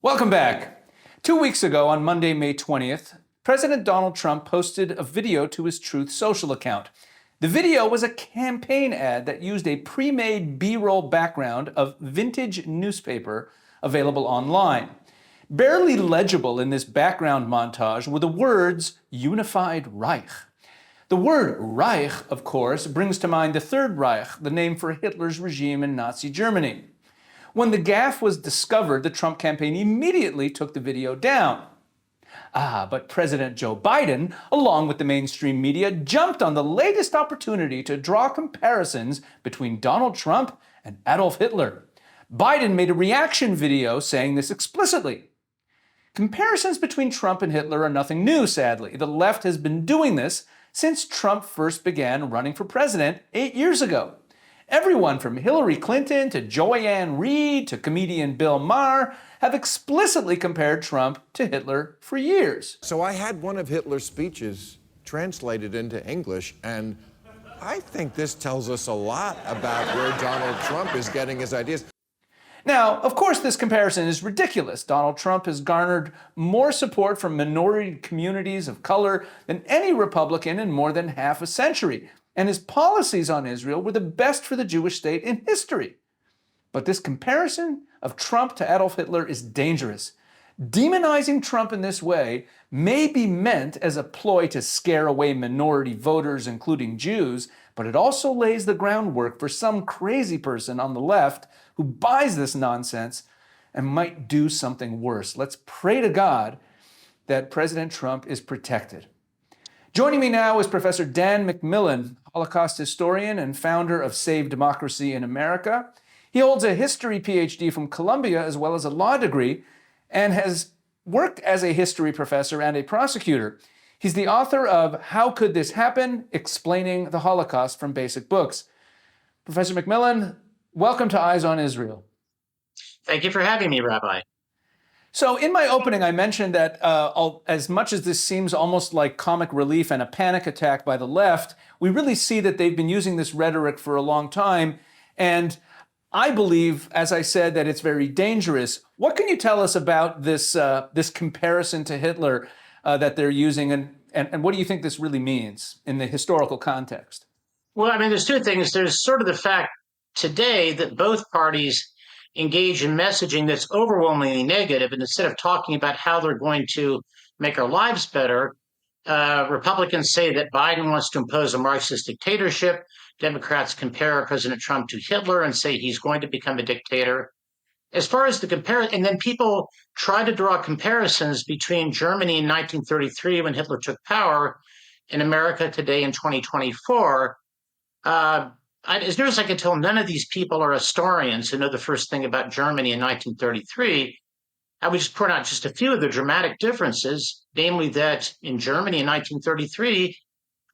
Welcome back. 2 weeks ago, on Monday, May 20th, President Donald Trump posted a video to his Truth Social account. The video was a campaign ad that used a pre-made B-roll background of vintage newspaper available online. Barely legible in this background montage were the words Unified Reich. The word Reich, of course, brings to mind the Third Reich, the name for Hitler's regime in Nazi Germany. When the gaffe was discovered, the Trump campaign immediately took the video down. But President Joe Biden, along with the mainstream media, jumped on the latest opportunity to draw comparisons between Donald Trump and Adolf Hitler. Biden made a reaction video saying this explicitly. Comparisons between Trump and Hitler are nothing new, sadly. The left has been doing this since Trump first began running for president 8 years ago. Everyone from Hillary Clinton to Joanne Reed to comedian Bill Maher have explicitly compared Trump to Hitler for years. So I had one of Hitler's speeches translated into English, and I think this tells us a lot about where Donald Trump is getting his ideas. Now, of course, this comparison is ridiculous. Donald Trump has garnered more support from minority communities of color than any Republican in more than half a century. And his policies on Israel were the best for the Jewish state in history. But this comparison of Trump to Adolf Hitler is dangerous. Demonizing Trump in this way may be meant as a ploy to scare away minority voters, including Jews, but it also lays the groundwork for some crazy person on the left who buys this nonsense and might do something worse. Let's pray to God that President Trump is protected. Joining me now is Professor Dan McMillan, Holocaust historian and founder of Save Democracy in America. He holds a history PhD from Columbia as well as a law degree and has worked as a history professor and a prosecutor. He's the author of How Could This Happen? Explaining the Holocaust from Basic Books. Professor McMillan, welcome to Eyes on Israel. Thank you for having me, Rabbi. So in my opening, I mentioned that as much as this seems almost like comic relief and a panic attack by the left, we really see that they've been using this rhetoric for a long time. And I believe, as I said, that it's very dangerous. What can you tell us about this comparison to Hitler that they're using, and what do you think this really means in the historical context? Well, I mean, there's two things. There's sort of the fact today that both parties engage in messaging that's overwhelmingly negative, and instead of talking about how they're going to make our lives better, Republicans say that Biden wants to impose a Marxist dictatorship. Democrats compare President Trump to Hitler and say he's going to become a dictator. As far as the comparison, and then people try to draw comparisons between Germany in 1933 when Hitler took power and America today in 2024. As near as I can tell, none of these people are historians who know the first thing about Germany in 1933. I would just point out just a few of the dramatic differences, namely that in Germany in 1933,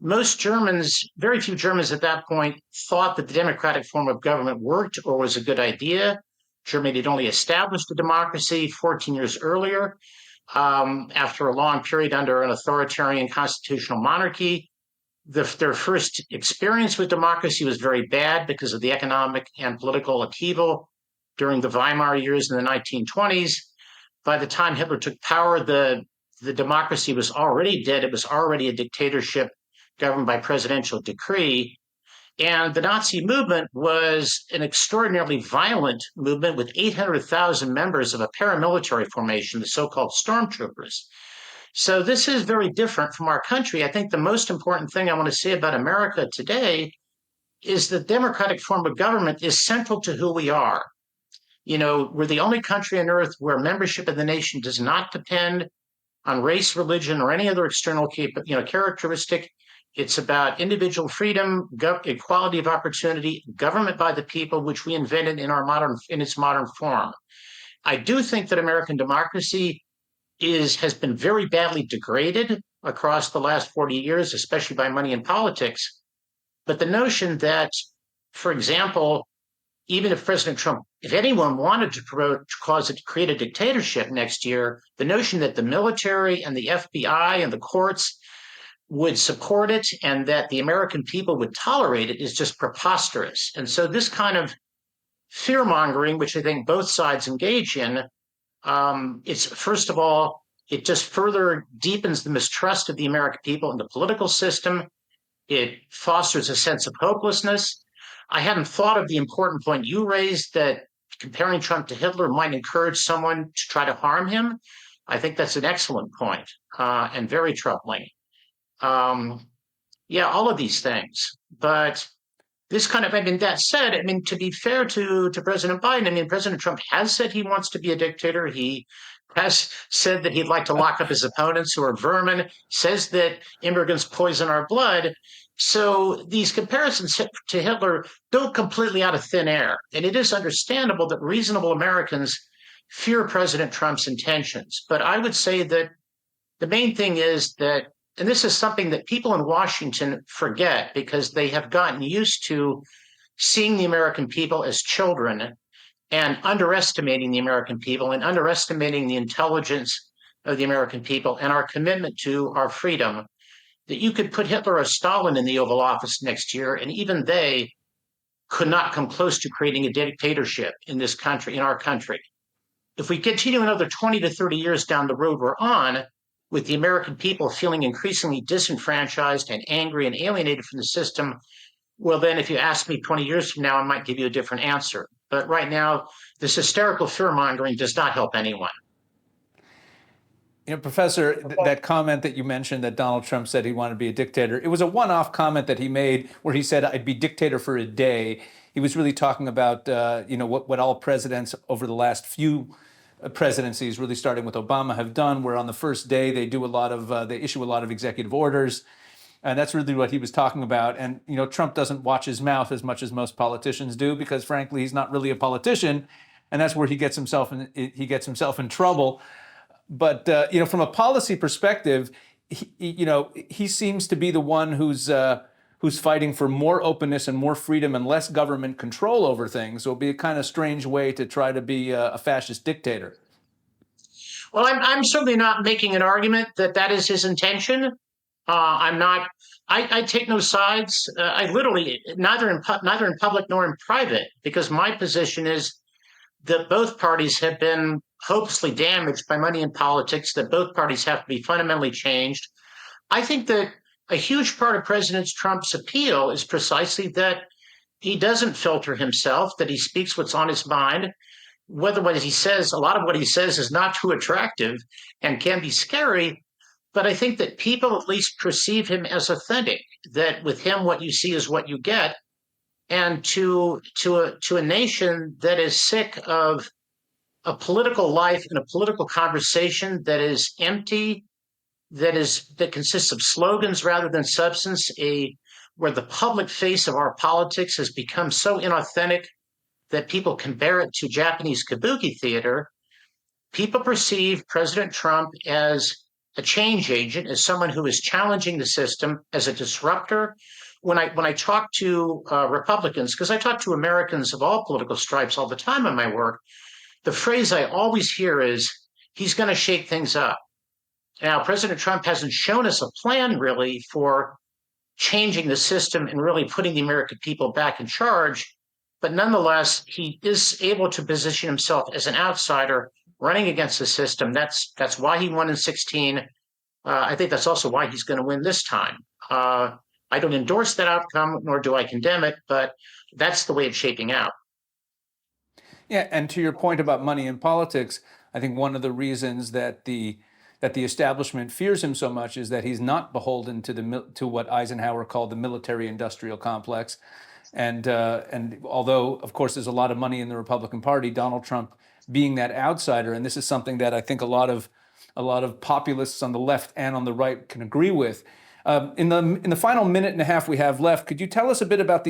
most Germans, very few Germans at that point, thought that the democratic form of government worked or was a good idea. Germany had only established a democracy 14 years earlier, after a long period under an authoritarian constitutional monarchy. Their first experience with democracy was very bad because of the economic and political upheaval during the Weimar years in the 1920s. By the time Hitler took power, the democracy was already dead. It was already a dictatorship governed by presidential decree. And the Nazi movement was an extraordinarily violent movement with 800,000 members of a paramilitary formation, the so-called stormtroopers. So this is very different from our country. I think the most important thing I want to say about America today is the democratic form of government is central to who we are. You know, we're the only country on earth where membership in the nation does not depend on race, religion, or any other external characteristic. It's about individual freedom, equality of opportunity, government by the people, which we invented in its modern form. I do think that American democracy has been very badly degraded across the last 40 years, especially by money in politics. But the notion that, for example, even if President Trump, if anyone wanted to create a dictatorship next year, the notion that the military and the FBI and the courts would support it and that the American people would tolerate it is just preposterous. And so this kind of fear mongering, which I think both sides engage in, It's first of all, it just further deepens the mistrust of the American people in the political system. It fosters a sense of hopelessness. I hadn't thought of the important point you raised that comparing Trump to Hitler might encourage someone to try to harm him. I think that's an excellent point, and very troubling. Um, yeah, all of these things. But this kind of, I mean, that said, I mean, to be fair to President Biden, I mean, President Trump has said he wants to be a dictator. He has said that he'd like to lock up his opponents who are vermin, says that immigrants poison our blood. So these comparisons to Hitler don't completely out of thin air. And it is understandable that reasonable Americans fear President Trump's intentions. But I would say that the main thing is that, and this is something that people in Washington forget because they have gotten used to seeing the American people as children and underestimating the American people and underestimating the intelligence of the American people and our commitment to our freedom, that you could put Hitler or Stalin in the Oval Office next year, and even they could not come close to creating a dictatorship in this country, in our country. If we continue another 20 to 30 years down the road we're on, with the American people feeling increasingly disenfranchised and angry and alienated from the system, well, then if you ask me 20 years from now, I might give you a different answer. But right now, this hysterical fear mongering does not help anyone. You know, Professor, that comment that you mentioned that Donald Trump said he wanted to be a dictator, it was a one-off comment that he made where he said, I'd be dictator for a day. He was really talking about, what all presidents over the last few presidencies, really starting with Obama, have done, where on the first day they issue a lot of executive orders. And that's really what he was talking about. And, Trump doesn't watch his mouth as much as most politicians do because, frankly, he's not really a politician. And that's where he gets himself in trouble. But from a policy perspective, he seems to be the one who's fighting for more openness and more freedom and less government control over things. So it'll be a kind of strange way to try to be a fascist dictator. Well, I'm certainly not making an argument that that is his intention. I'm not. I take no sides. I literally neither in public nor in private, because my position is that both parties have been hopelessly damaged by money in politics. That both parties have to be fundamentally changed. I think that a huge part of President Trump's appeal is precisely that he doesn't filter himself. That he speaks what's on his mind. Whether what he says, a lot of what he says is not too attractive and can be scary. But I think that people at least perceive him as authentic, that with him, what you see is what you get. And to a nation that is sick of a political life and a political conversation that is empty, that consists of slogans rather than substance, where the public face of our politics has become so inauthentic that people compare it to Japanese kabuki theater. People perceive President Trump as a change agent, as someone who is challenging the system, as a disruptor. When I talk to Republicans, because I talk to Americans of all political stripes all the time in my work, the phrase I always hear is, he's going to shake things up. Now, President Trump hasn't shown us a plan really for changing the system and really putting the American people back in charge. But nonetheless, he is able to position himself as an outsider running against the system. That's why he won in 2016. I think that's also why he's going to win this time. I don't endorse that outcome, nor do I condemn it, but that's the way it's shaping out. Yeah, and to your point about money in politics, I think one of the reasons that the establishment fears him so much is that he's not beholden to what Eisenhower called the military-industrial complex. And although, of course, there's a lot of money in the Republican Party, Donald Trump being that outsider, and this is something that I think a lot of populists on the left and on the right can agree with. In the final minute and a half we have left, could you tell us a bit about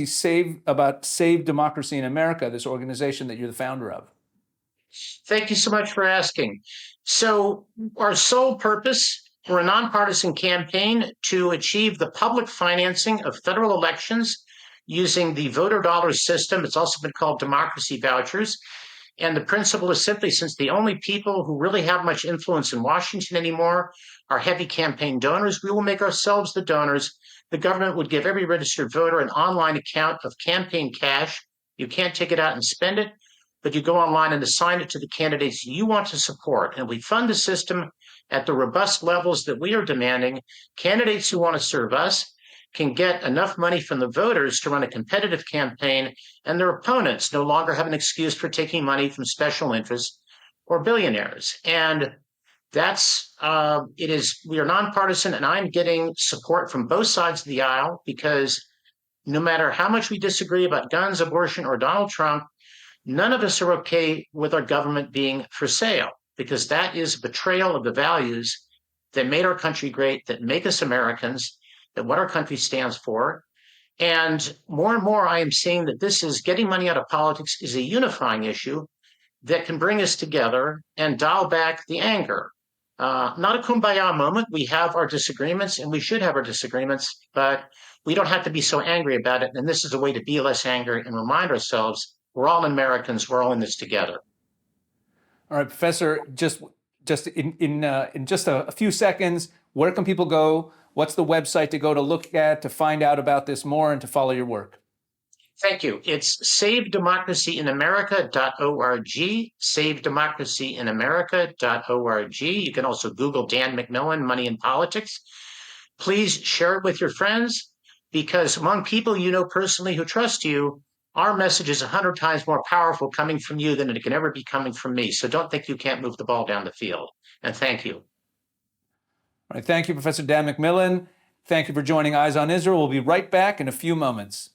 Save Democracy in America, this organization that you're the founder of? Thank you so much for asking. So our sole purpose, we're a nonpartisan campaign to achieve the public financing of federal elections using the voter dollar system. It's also been called democracy vouchers. And the principle is simply, since the only people who really have much influence in Washington anymore are heavy campaign donors, we will make ourselves the donors. The government would give every registered voter an online account of campaign cash. You can't take it out and spend it, but you go online and assign it to the candidates you want to support. And we fund the system at the robust levels that we are demanding. Candidates who want to serve us can get enough money from the voters to run a competitive campaign, and their opponents no longer have an excuse for taking money from special interests or billionaires. And we are nonpartisan, and I'm getting support from both sides of the aisle because no matter how much we disagree about guns, abortion, or Donald Trump, none of us are okay with our government being for sale, because that is betrayal of the values that made our country great, that make us Americans, that what our country stands for. And more, I am seeing that this is getting money out of politics is a unifying issue that can bring us together and dial back the anger. Not a kumbaya moment. We have our disagreements, and we should have our disagreements, but we don't have to be so angry about it. And this is a way to be less angry and remind ourselves we're all Americans. We're all in this together. All right, Professor, just in just a few seconds, where can people go? What's the website to go to look at, to find out about this more, and to follow your work? Thank you. It's savedemocracyinamerica.org, savedemocracyinamerica.org. You can also Google Dan McMillan, Money in Politics. Please share it with your friends, because among people you know personally who trust you, our message is 100 times more powerful coming from you than it can ever be coming from me. So don't think you can't move the ball down the field. And thank you. All right, thank you, Professor Dan McMillan. Thank you for joining Eyes on Israel. We'll be right back in a few moments.